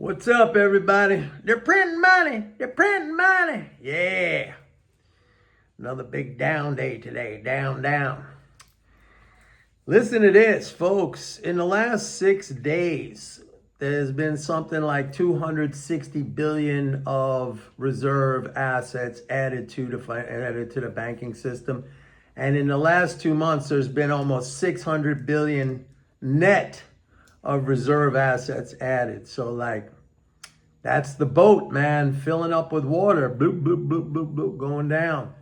What's up, everybody? They're printing money. They're printing money. Yeah. Another big down day today. Down, down. Listen to this, folks. In the last 6 days, there's been something like 260 billion of reserve assets added to the banking system. And in the last 2 months, there's been almost 600 billion net of reserve assets added. So that's the boat, man, filling up with water, bloop, bloop, bloop, bloop, bloop, going down.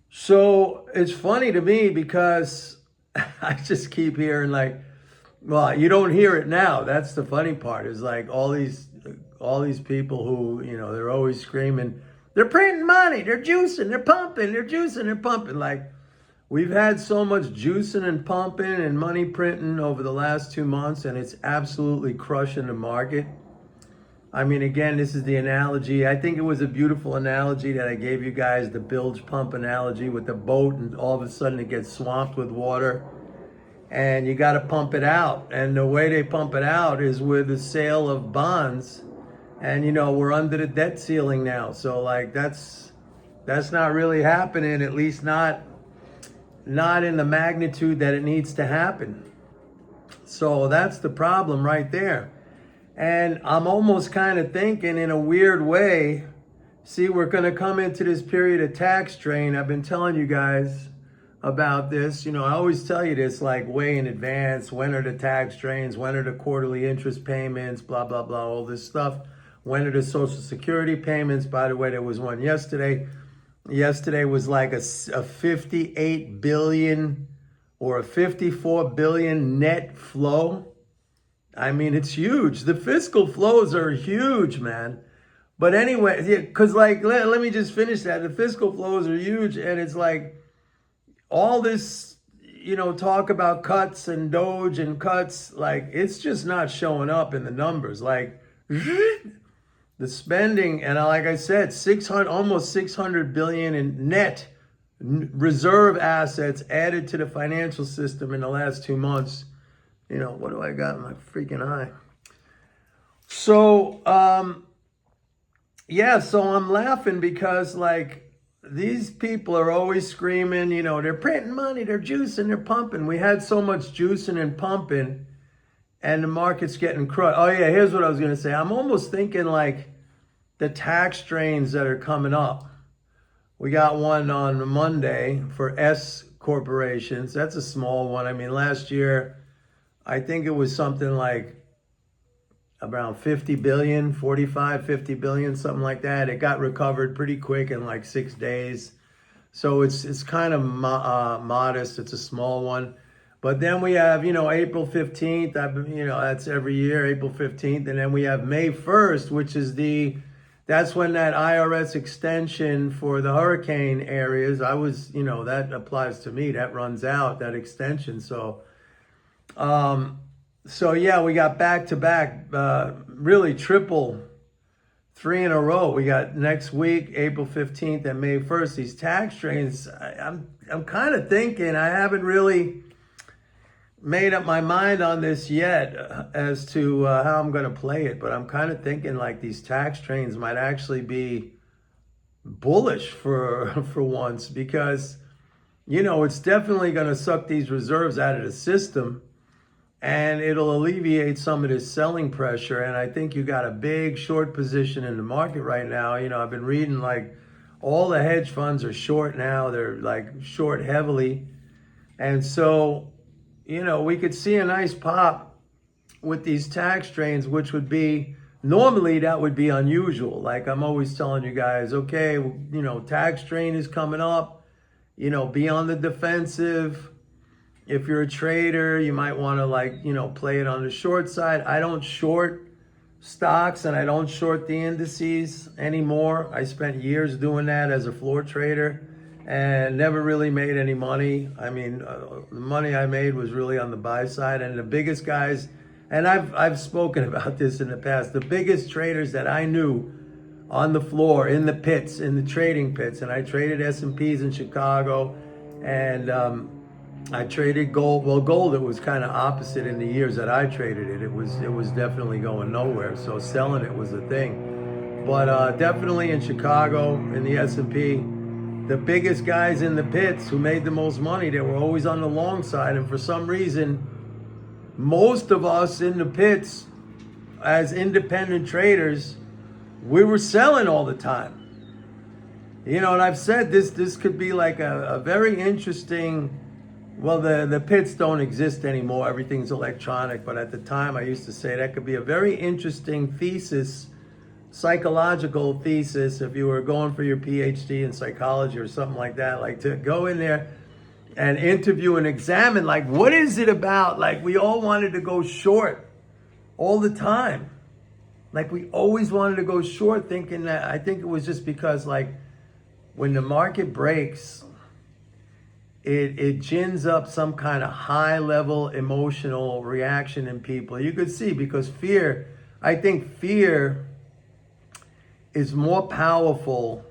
So it's funny to me because I just keep hearing well, you don't hear it now. That's the funny part, is all these people who, they're always screaming, they're printing money, they're juicing, they're pumping, they're juicing, they're pumping. We've had so much juicing and pumping and money printing over the last 2 months, and it's absolutely crushing the market. I mean, again, this is the analogy. I think it was a beautiful analogy that I gave you guys, the bilge pump analogy with the boat, and all of a sudden it gets swamped with water, and you got to pump it out. And the way they pump it out is with the sale of bonds. And, we're under the debt ceiling now. So, that's not really happening, at least not in the magnitude that it needs to happen. So that's the problem right there. And I'm almost kind of thinking, in a weird way, see, we're going to come into this period of tax strain. I've been telling you guys about this. I always tell you this way in advance. When are the tax strains? When are the quarterly interest payments? Blah, blah, blah, all this stuff. When are the Social Security payments? By the way, there was one yesterday. Yesterday was like a 58 billion or a 54 billion net flow. I mean, it's huge. The fiscal flows are huge, man. But anyway, because let me just finish that. The fiscal flows are huge, and it's all this, talk about cuts and Doge and cuts, it's just not showing up in the numbers. The spending, and like I said, almost 600 billion in net reserve assets added to the financial system in the last 2 months. What do I got in my freaking eye? So, so I'm laughing because these people are always screaming, they're printing money, they're juicing, they're pumping. We had so much juicing and pumping, and the market's getting crushed. Oh yeah, here's what I was going to say. I'm almost thinking the tax strains that are coming up. We got one on Monday for S corporations. That's a small one. I mean, last year, I think it was something around 50 billion, 45, 50 billion, something like that. It got recovered pretty quick in 6 days. So it's kind of modest. It's a small one. But then we have, April 15th, that's every year, April 15th. And then we have May 1st, which is that's when that IRS extension for the hurricane areas, that applies to me. That runs out, that extension. So yeah, we got back-to-back, really triple, 3 in a row. We got next week, April 15th and May 1st, these tax strains. I'm kind of thinking, I haven't really made up my mind on this yet as to how I'm going to play it, but I'm kind of thinking these tax strains might actually be bullish for once, because it's definitely going to suck these reserves out of the system, and it'll alleviate some of this selling pressure. And I think you got a big short position in the market right now. I've been reading all the hedge funds are short now. They're short heavily, and so we could see a nice pop with these tax strains, which would be, normally that would be unusual. I'm always telling you guys, okay, tax strain is coming up, be on the defensive. If you're a trader, you might want to play it on the short side. I don't short stocks and I don't short the indices anymore. I spent years doing that as a floor trader and never really made any money. I mean, the money I made was really on the buy side. And the biggest guys, and I've spoken about this in the past, the biggest traders that I knew on the floor, in the pits, in the trading pits, and I traded S&Ps in Chicago, and I traded gold. Well, gold, it was kind of opposite in the years that I traded it. It was definitely going nowhere. So selling it was a thing. But definitely in Chicago, in the S&P, the biggest guys in the pits who made the most money, they were always on the long side. And for some reason, most of us in the pits as independent traders, we were selling all the time. You know, and I've said this could be like a very interesting, well, the pits don't exist anymore. Everything's electronic. But at the time, I used to say that could be a very interesting thesis, psychological thesis, if you were going for your PhD in psychology or something like that, like to go in there and interview and examine, like, what is it about? Like, we all wanted to go short all the time. Like, we always wanted to go short, thinking that, I think it was just because, like, when the market breaks, it gins up some kind of high level emotional reaction in people. You could see, because fear, I think fear is more powerful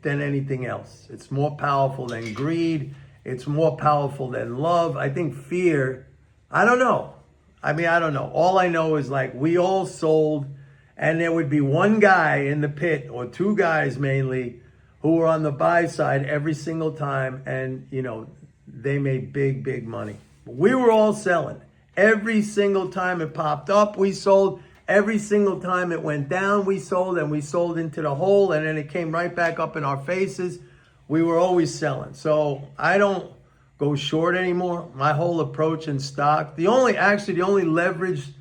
than anything else. It's more powerful than greed. It's more powerful than love. I think fear, I don't know. I mean, I don't know. All I know is, like, we all sold, and there would be one guy in the pit, or two guys mainly, who were on the buy side every single time, and, you know, they made big, big money. We were all selling. Every single time it popped up, we sold. Every single time it went down, we sold, and we sold into the hole, and then it came right back up in our faces. We were always selling. So I don't go short anymore. My whole approach in stock, the only leveraged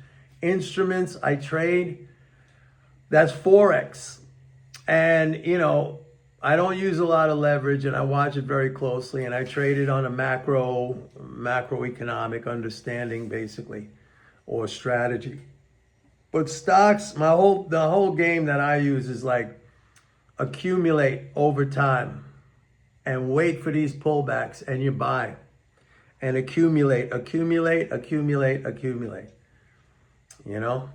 instruments I trade, that's Forex. And, you know, I don't use a lot of leverage, and I watch it very closely, and I trade it on a macroeconomic understanding, basically, or strategy. But stocks, the whole game that I use is like accumulate over time and wait for these pullbacks, and you buy and accumulate, you know?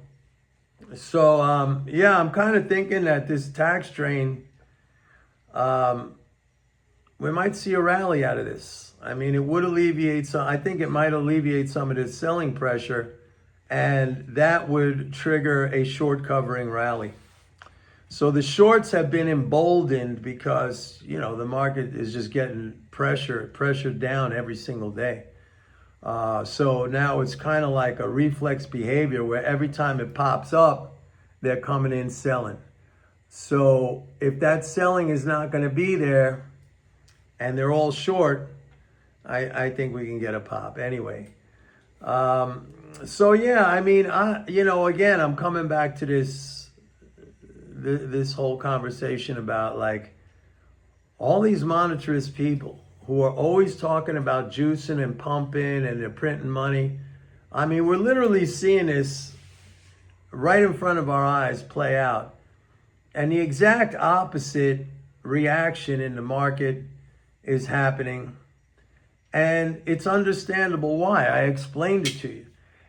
So, yeah, I'm kind of thinking that this tax drain, we might see a rally out of this. I mean, it would alleviate some, I think it might alleviate some of this selling pressure, and that would trigger a short covering rally. So the shorts have been emboldened because, you know, the market is just getting pressured down every single day. So now it's kind of like a reflex behavior where every time it pops up, they're coming in selling. So if that selling is not going to be there and they're all short, I think we can get a pop anyway. So yeah, I mean, again, I'm coming back to this whole conversation about, like, all these monetarist people who are always talking about juicing and pumping and they're printing money. I mean, we're literally seeing this right in front of our eyes play out. And the exact opposite reaction in the market is happening. And it's understandable why. I explained it to you.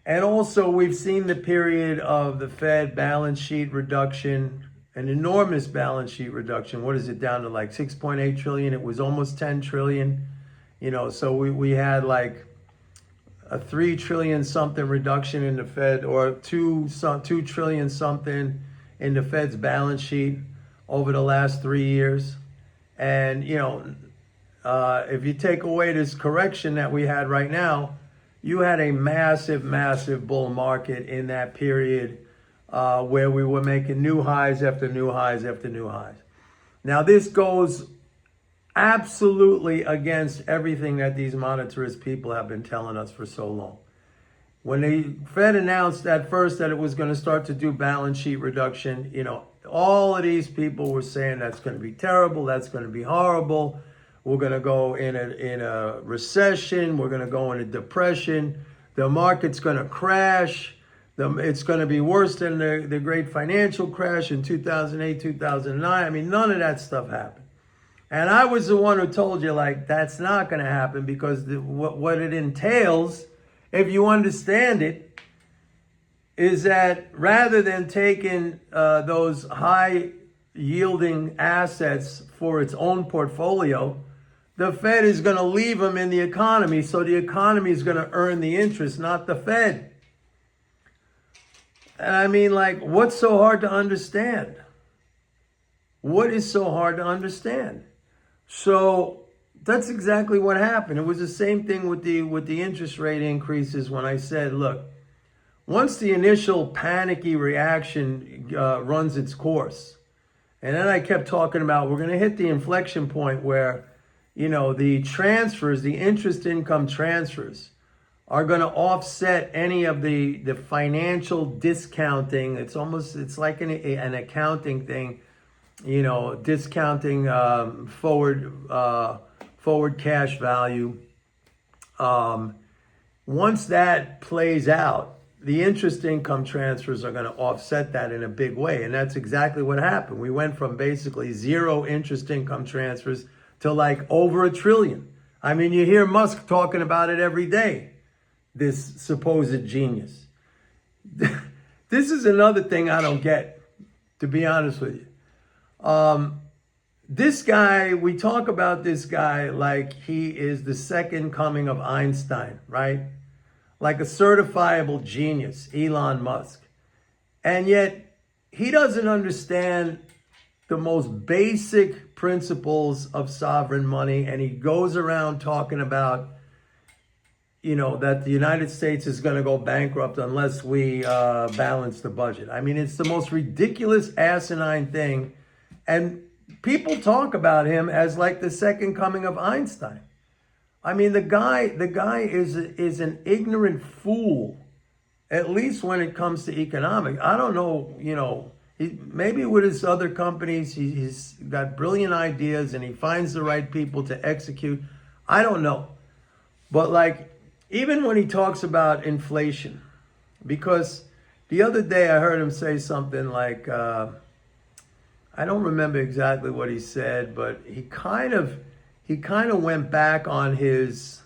And also, we've seen the period of the Fed balance sheet reduction, an enormous balance sheet reduction. What is it down to, like 6.8 trillion? It was almost 10 trillion. You know, so we had like a 3 trillion something reduction in the Fed, or 2 trillion something in the Fed's balance sheet over the last 3 years. And, you know, if you take away this correction that we had right now, you had a massive, massive bull market in that period where we were making new highs after new highs after new highs. Now, this goes absolutely against everything that these monetarist people have been telling us for so long. When the Fed announced at first that it was going to start to do balance sheet reduction, you know, all of these people were saying that's going to be terrible, that's going to be horrible. We're going to go in a recession. We're going to go in a depression. The market's going to crash. It's going to be worse than the great financial crash in 2008, 2009. I mean, none of that stuff happened. And I was the one who told you, like, that's not going to happen, because what it entails, if you understand it, is that rather than taking those high yielding assets for its own portfolio, The Fed is going to leave them in the economy, so the economy is going to earn the interest, not the Fed. And I mean, like, what's so hard to understand? What is so hard to understand? So that's exactly what happened. It was the same thing with the interest rate increases when I said, look, once the initial panicky reaction runs its course, and then I kept talking about we're going to hit the inflection point where, the transfers, the interest income transfers are going to offset any of the financial discounting. It's like an accounting thing, discounting forward cash value. Once that plays out, the interest income transfers are going to offset that in a big way. And that's exactly what happened. We went from basically zero interest income transfers to like over $1 trillion. I mean, you hear Musk talking about it every day, this supposed genius. This is another thing I don't get, to be honest with you. This guy, we talk about this guy like he is the second coming of Einstein, right? Like a certifiable genius, Elon Musk. And yet he doesn't understand the most basic principles of sovereign money. And he goes around talking about, that the United States is going to go bankrupt unless we balance the budget. I mean, it's the most ridiculous, asinine thing. And people talk about him as like the second coming of Einstein. I mean, the guy is an ignorant fool, at least when it comes to economics. I don't know, maybe with his other companies, he's got brilliant ideas and he finds the right people to execute. I don't know. But like, even when he talks about inflation, because the other day I heard him say something like, I don't remember exactly what he said, but he kind of went back on his,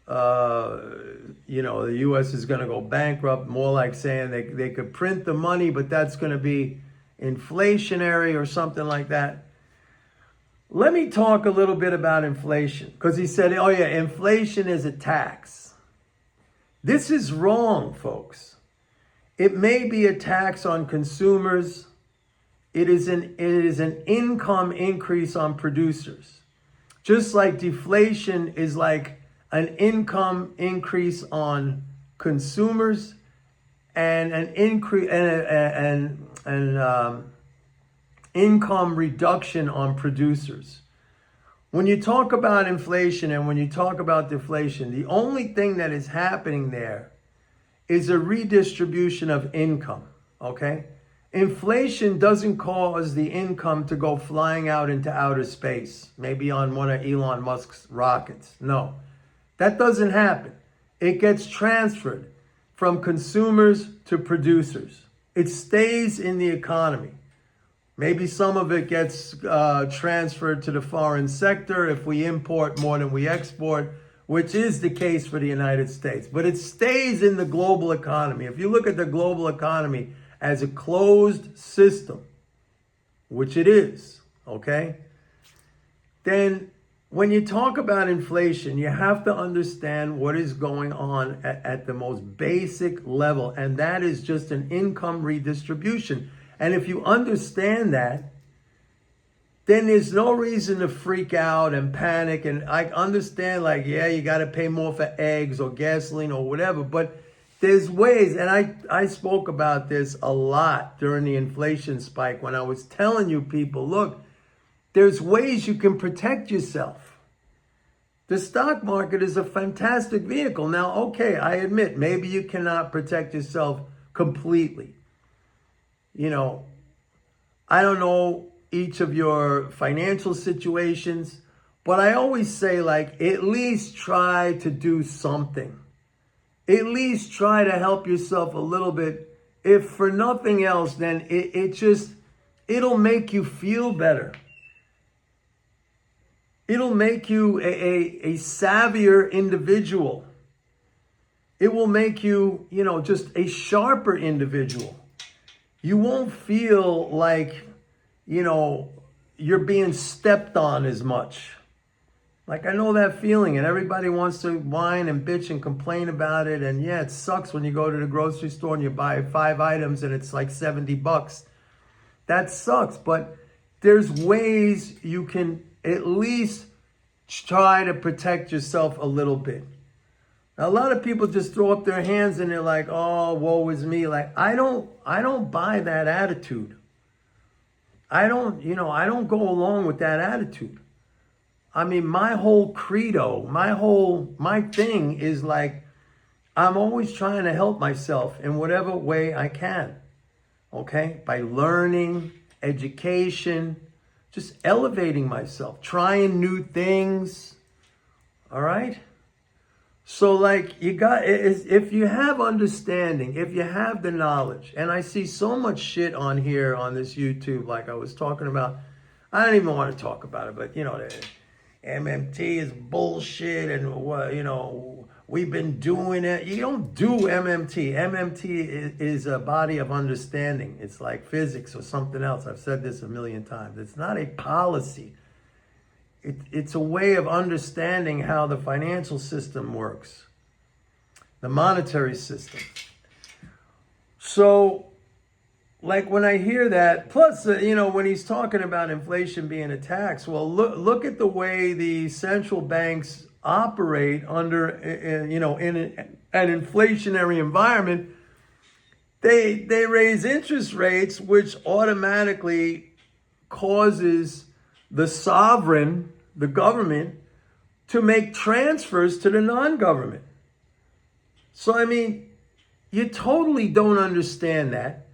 the U.S. is going to go bankrupt, more like saying they could print the money, but that's going to be inflationary or something like that. Let me talk a little bit about inflation, because he said, oh yeah, inflation is a tax. This is wrong, folks. It may be a tax on consumers. It is an income increase on producers. Just like deflation is like an income increase on consumers and an increase and income reduction on producers. When you talk about inflation and when you talk about deflation, the only thing that is happening there is a redistribution of income, okay? Inflation doesn't cause the income to go flying out into outer space, maybe on one of Elon Musk's rockets. No, that doesn't happen. It gets transferred from consumers to producers. It stays in the economy. Maybe some of it gets transferred to the foreign sector if we import more than we export, which is the case for the United States. But it stays in the global economy. If you look at the global economy as a closed system, which it is, okay? Then when you talk about inflation, you have to understand what is going on at the most basic level, and that is just an income redistribution. And if you understand that, then there's no reason to freak out and panic. And I understand, like, yeah, you got to pay more for eggs or gasoline or whatever, but there's ways, and I spoke about this a lot during the inflation spike when I was telling you people, look, there's ways you can protect yourself. The stock market is a fantastic vehicle. Now, okay, I admit, maybe you cannot protect yourself completely. I don't know each of your financial situations, but I always say, like, at least try to do something. At least try to help yourself a little bit. If for nothing else, then it'll make you feel better. It'll make you a savvier individual. It will make you, just a sharper individual. You won't feel like, you're being stepped on as much. Like, I know that feeling, and everybody wants to whine and bitch and complain about it. And yeah, it sucks when you go to the grocery store and you buy 5 items and it's like $70. That sucks, but there's ways you can at least try to protect yourself a little bit. Now, a lot of people just throw up their hands and they're like, oh, woe is me. Like, I don't buy that attitude. I don't go along with that attitude. I mean, my whole credo, my thing is like, I'm always trying to help myself in whatever way I can. Okay? By learning, education, just elevating myself, trying new things. All right? So like, if you have understanding, if you have the knowledge, and I see so much shit on here on this YouTube, like I was talking about, I don't even want to talk about it, but you know, the MMT is bullshit, and we've been doing it. You don't do MMT. MMT is a body of understanding. It's like physics or something else. I've said this a million times. It's not a policy. It's a way of understanding how the financial system works, the monetary system. So, like when I hear that, plus, when he's talking about inflation being a tax, well, look at the way the central banks operate under, in an inflationary environment. They raise interest rates, which automatically causes the sovereign, the government, to make transfers to the non-government. So, I mean, you totally don't understand that.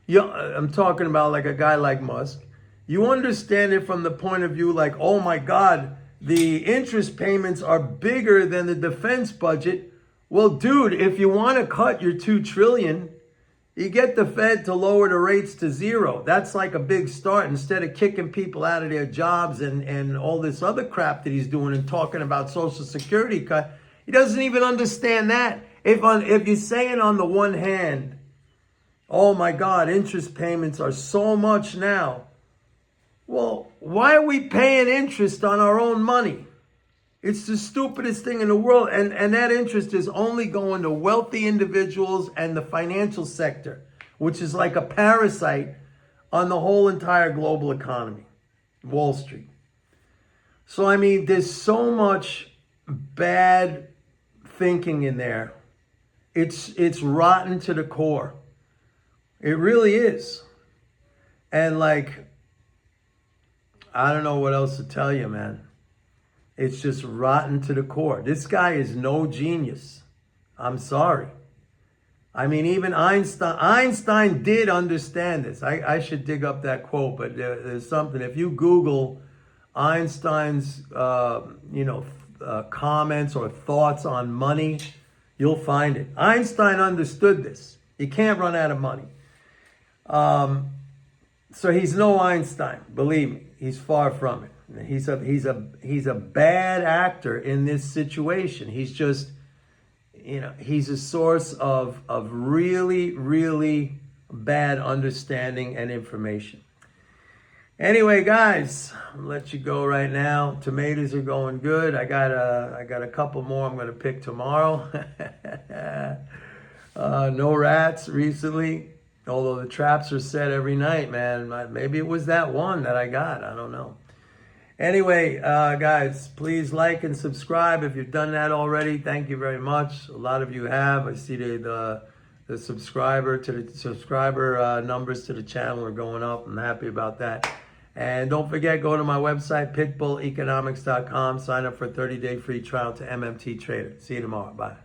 I'm talking about like a guy like Musk. You understand it from the point of view like, oh my God, the interest payments are bigger than the defense budget. Well, dude, if you want to cut your $2 trillion, you get the Fed to lower the rates to 0. That's like a big start. Instead of kicking people out of their jobs and all this other crap that he's doing and talking about Social Security cut, he doesn't even understand that. If you're saying on the one hand, oh my God, interest payments are so much now. Well, why are we paying interest on our own money? It's the stupidest thing in the world. And that interest is only going to wealthy individuals and the financial sector, which is like a parasite on the whole entire global economy, Wall Street. So, I mean, there's so much bad thinking in there. It's rotten to the core. It really is. And like, I don't know what else to tell you, man. It's just rotten to the core. This guy is no genius. I'm sorry. I mean, even Einstein did understand this. I should dig up that quote, but there's something. If you Google Einstein's, comments or thoughts on money, you'll find it. Einstein understood this. You can't run out of money. So he's no Einstein, believe me. He's far from it. He's a bad actor in this situation. He's just, he's a source of really, really bad understanding and information. Anyway, guys, I'll let you go right now. Tomatoes are going good. I got a couple more I'm going to pick tomorrow. No rats recently. Although the traps are set every night, man. Maybe it was that one that I got. I don't know. Anyway, guys, please like and subscribe if you've done that already. Thank you very much. A lot of you have. I see the subscriber numbers to the channel are going up. I'm happy about that. And don't forget, go to my website, pitbulleconomics.com. Sign up for a 30-day free trial to MMT Trader. See you tomorrow. Bye.